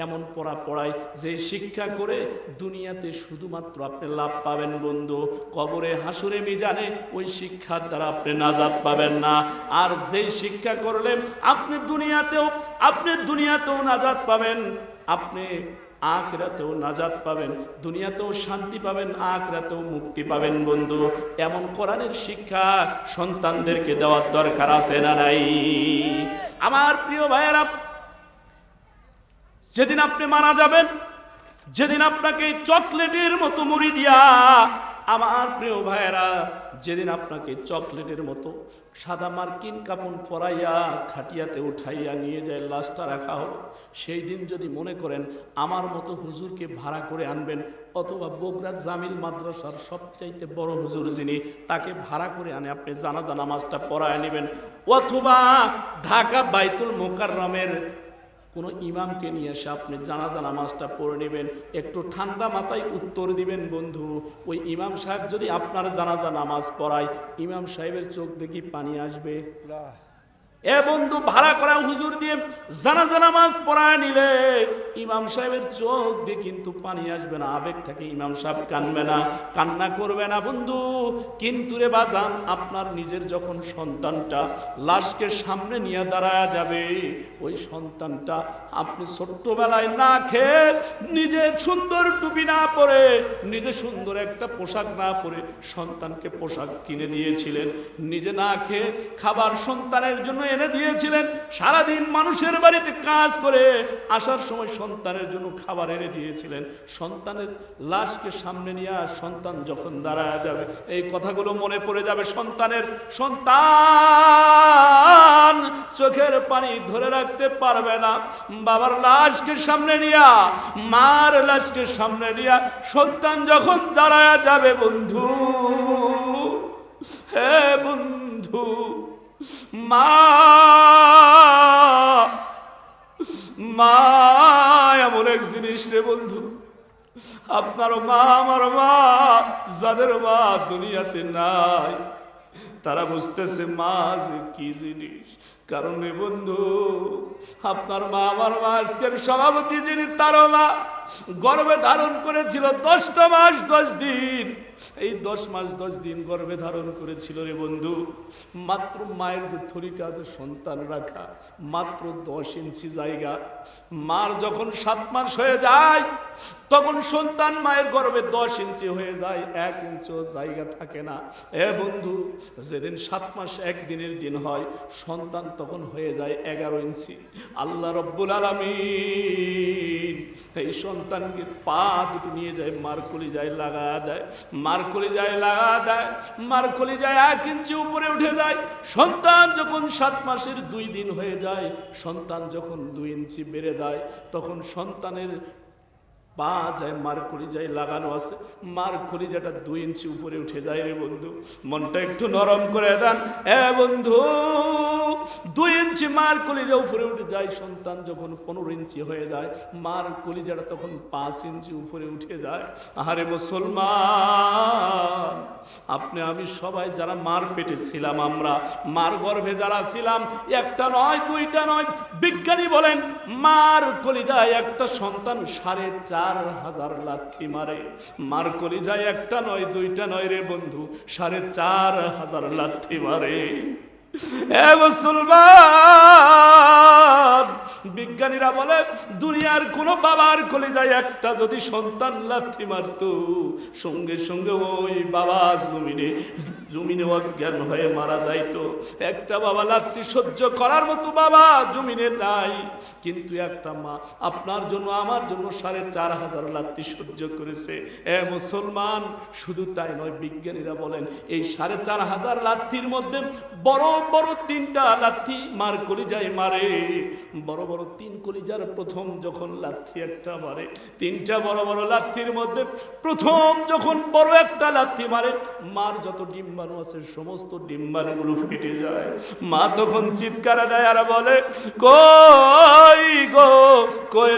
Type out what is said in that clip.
এমন পড়া পড়ায় যে শিক্ষা করে দুনিয়াতে শুধুমাত্র আপনি লাভ পাবেন বন্ধু, কবরে হাসুরে মিজানে ওই শিক্ষার দ্বারা আপনি নাজাত পাবেন না। আর যেই শিক্ষা করলে আপনি দুনিয়াতেও নাজাত পাবেন, আপনি আখিরাতেও নাজাত পাবেন, দুনিয়াতেও শান্তি পাবেন, আখিরাতেও মুক্তি পাবেন বন্ধু। এমন কোরআনের শিক্ষা সন্তানদেরকে দেওয়ার দরকার আছে না নাই? আমার প্রিয় ভাইয়েরা, যেদিন আপনি মারা যাবেন, যেদিন আপনাকে চকলেটের মতো মুড়ি দিয়া, আমার প্রিয় ভাইয়েরা, যেদিন আপনাকে চকলেটের মতো সাদা মার্কিন কাপড় পরাইয়া খাটিয়াতে উঠাইয়া নিয়ে যায় লাশটা রাখা হবে, সেই দিন যদি মনে করেন আমার মতো হুজুরকে ভাড়া করে আনবেন, অথবা বগুড়া জামিল মাদ্রাসার সবচাইতে বড় হুজুর যিনি, তাকে ভাড়া করে আনে আপনি জানাজা নামাজটা পড়ায় নেবেন, অথবা ঢাকা বাইতুল মোকাররমের কোনো ইমামকে নিয়ে এসে আপনি জানাজা নামাজটা পড়ে নেবেন, একটু ঠান্ডা মাথায় উত্তর দিবেন বন্ধু। ওই ইমাম সাহেব যদি আপনার জানাজা নামাজ পড়ায়, ইমাম সাহেবের চোখ দেখি পানি আসবে? এ বন্ধু, ভাড়া করা হুজুর দিয়ে জানাজা নামাজ পড়ায় নিলে ইমাম সাহেবের চোখ দিয়ে কিন্তু পানি আসবে না, আবেগ থাকে, ইমাম সাহেব কানবে না, কান্না করবে না বন্ধু। কিন্তু রে বাজান, আপনার নিজের যখন সন্তানটা লাশকে সামনে নিয়ে দাঁড়ায় যাবে, ওই সন্তানটা আপনি ছোট্টবেলায় না খেয়ে, নিজে সুন্দর টুপি না পরে, নিজে সুন্দর একটা পোশাক না পরে সন্তানকে পোশাক কিনে দিয়েছিলেন, নিজে না খেয়ে খাবার সন্তানের জন্য এনে দিয়েছিলেন, সারাদিন মানুষের বাড়িতে কাজ করে আসার সময় সন্তানের জন্য খাবার এনে দিয়েছিলেন, সন্তানের লাশকে সামনে নিয়ে সন্তান যখন দাঁড়ায় যাবে, এই কথাগুলো মনে পড়ে যাবে। সন্তান চোখের পানি ধরে রাখতে পারবে না, বাবার লাশকে সামনে নিয়া, মার লাশকে সামনে নিয়া সন্তান যখন দাঁড়ায় যাবে বন্ধু, হে বন্ধু, মা এমন এক জিনিস রে বন্ধু, আপনারও মা আমার মা, যাদের মা দুনিয়াতে নাই, তারা বুঝতেছে মা যে কি জিনিস। কারণ রে বন্ধু, আপনার মা আমার মা, আজকের সভাপতি যিনি, তারও মা গর্ভে ধারণ করেছিল 10টা মাস 10 দিন, এই 10 মাস 10 দিন গর্ভে ধারণ করেছিল রে বন্ধু। মাত্র মায়ের যে থলিটা আছে সন্তান রাখা, মাত্র 10 ইঞ্চি জায়গা। মার যখন 7 মাস হয়ে যায়, তখন সন্তান মায়ের গর্ভে 10 ইঞ্চি হয়ে যায়, 1 ইঞ্চিও জায়গা থাকে না। এ বন্ধু, যেদিন 7 মাস 1 দিনের দিন হয়, সন্তান তখন হয়ে যায় 11 ইঞ্চি। আল্লাহ রব্বুল আলামিন এই সন্তানকে পা দুটো নিয়ে যায়, মার কলিজায় লাগা দেয়, মার কলিজায় লাগা দেয়, মার কলিজায় 1 ইঞ্চি উপরে উঠে যায়। সন্তান যখন 7 মাসের 2 দিন হয়ে যায়, সন্তান যখন 2 ইঞ্চি বেড়ে যায়, তখন সন্তানের পা যায় মার কলিজায় লাগানো আছে, মার কলিজাটা 2 ইঞ্চি উপরে উঠে যায় রে বন্ধু। মনটা একটু নরম করে দেন এ বন্ধু, 2 ইঞ্চি মার কলিজা উপরে উঠে যায়। সন্তান যখন 15 ইঞ্চি হয়ে যায়, মার কলিজাটা তখন 5 ইঞ্চি উপরে উঠে যায়। আরে মুসলমান, আপনি আমি সবাই যারা মার পেটে ছিলাম, আমরা মার গর্ভে যারা ছিলাম, একটা নয়, দুইটা নয়, বিজ্ঞানী বলেন মার কলিজায় একটা সন্তান 4,500 লাথি মারে। মার কলিজায় একটা নয়, দুইটা নয় রে বন্ধু, 4,500 লাথি মারে। এ মুসলমান, বিজ্ঞানীরা বলে দুনিয়ার কোন বাবার কলিজায় একটা যদি সন্তান লাথি মারতো, সঙ্গে সঙ্গে ওই বাবা জমিনে অজ্ঞান হয়ে মারা যাইতো। একটা বাবা লাথি সহ্য করার মতো বাবা জমিনে নাই, কিন্তু একটা মা আপনার জন্য আমার জন্য 4,500 লাথি সহ্য করেছে। এ মুসলমান, শুধু তাই নয়, বিজ্ঞানীরা বলেন এই 4,500 লাথির মধ্যে বড় বড় 3টা লাথি মার কলিজায় মারে। বড় বড় 3 কলিজার প্রথম যখন লাথি একটা মারে, 3টা বড় বড় লাথির মধ্যে প্রথম যখন বড় একটা লাথি মারে, মার যত ডিম্বাণু আছে সমস্ত ডিম্বাণুগুলো ফেটে যায়। মা তখন চিৎকার দেয় আর বলে, কই গো কই।